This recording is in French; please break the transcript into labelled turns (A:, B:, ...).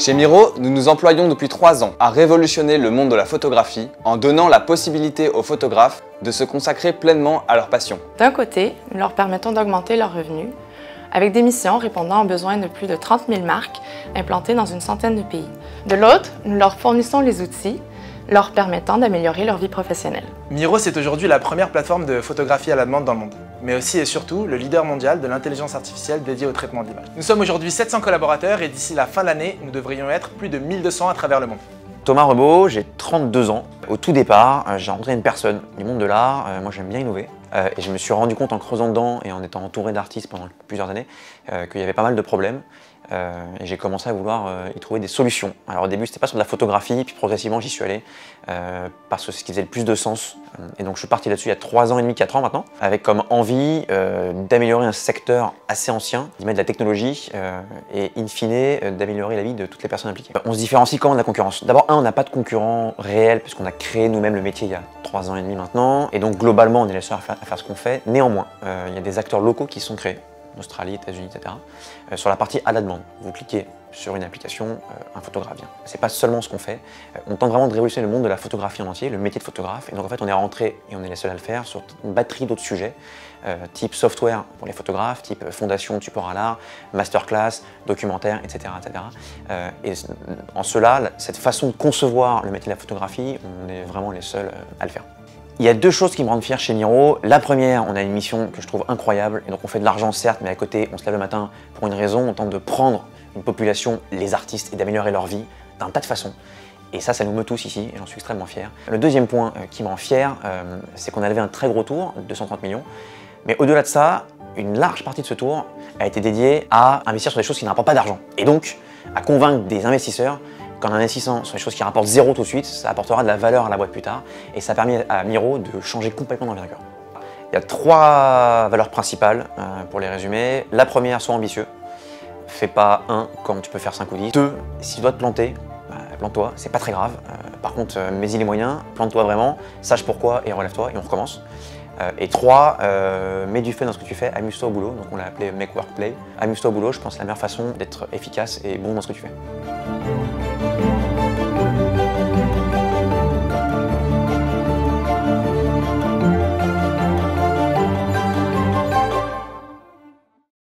A: Chez Miro, nous nous employons depuis 3 ans à révolutionner le monde de la photographie en donnant la possibilité aux photographes de se consacrer pleinement à leur passion.
B: D'un côté, nous leur permettons d'augmenter leurs revenus avec des missions répondant aux besoins de plus de 30 000 marques implantées dans une centaine de pays. De l'autre, nous leur fournissons les outils leur permettant d'améliorer leur vie professionnelle.
C: Miro, c'est aujourd'hui la première plateforme de photographie à la demande dans le monde, mais aussi et surtout le leader mondial de l'intelligence artificielle dédiée au traitement d'images. Nous sommes aujourd'hui 700 collaborateurs et d'ici la fin de l'année, nous devrions être plus de 1200 à travers le monde.
D: Thomas Rebaud, j'ai 32 ans. Au tout départ, j'ai rencontré une personne du monde de l'art. Moi, j'aime bien innover. Et je me suis rendu compte en creusant dedans et en étant entouré d'artistes pendant plusieurs années qu'il y avait pas mal de problèmes. Et j'ai commencé à vouloir y trouver des solutions. Alors au début, c'était pas sur de la photographie, puis progressivement, j'y suis allé parce que c'est ce qui faisait le plus de sens. Et donc je suis parti là-dessus il y a 3 ans et demi, 4 ans maintenant, avec comme envie d'améliorer un secteur assez ancien, d'y mettre de la technologie et in fine d'améliorer la vie de toutes les personnes impliquées. On se différencie comment de la concurrence? D'abord, on n'a pas de concurrent réel puisqu'on a créé nous-mêmes le métier il y a 3 ans et demi maintenant. Et donc globalement, on est les seuls à faire ce qu'on fait. Néanmoins, il y a des acteurs locaux qui se sont créés. Australie, États-Unis, etc. Sur la partie à la demande. Vous cliquez sur une application, un photographe vient. C'est pas seulement ce qu'on fait. On tente vraiment de révolutionner le monde de la photographie en entier, le métier de photographe. Et donc en fait, on est rentré, et on est les seuls à le faire, sur une batterie d'autres sujets, type software pour les photographes, type fondation de support à l'art, masterclass, documentaire, etc. etc. Et en cela, cette façon de concevoir le métier de la photographie, on est vraiment les seuls à le faire. Il y a 2 choses qui me rendent fier chez Miro. La première, on a une mission que je trouve incroyable, et donc on fait de l'argent certes, mais à côté, on se lève le matin pour une raison, on tente de prendre une population, les artistes, et d'améliorer leur vie d'un tas de façons. Et ça nous meut tous ici, et j'en suis extrêmement fier. Le deuxième point qui me rend fier, c'est qu'on a levé un très gros tour, 230 millions, mais au-delà de ça, une large partie de ce tour a été dédiée à investir sur des choses qui ne rapportent pas d'argent, et donc à convaincre des investisseurs qu'en investissant sur des choses qui rapportent 0 tout de suite, ça apportera de la valeur à la boîte plus tard, et ça a permis à Miro de changer complètement d'envergure. Il y a 3 valeurs principales pour les résumer. La première, sois ambitieux. Fais pas 1 quand tu peux faire 5 ou 10. 2, si tu dois te planter, plante-toi, c'est pas très grave. Par contre, mets-y les moyens, plante-toi vraiment, sache pourquoi et relève-toi et on recommence. Et 3, mets du fun dans ce que tu fais, amuse-toi au boulot, donc on l'a appelé Make Work Play. Amuse-toi au boulot, je pense que c'est la meilleure façon d'être efficace et bon dans ce que tu fais.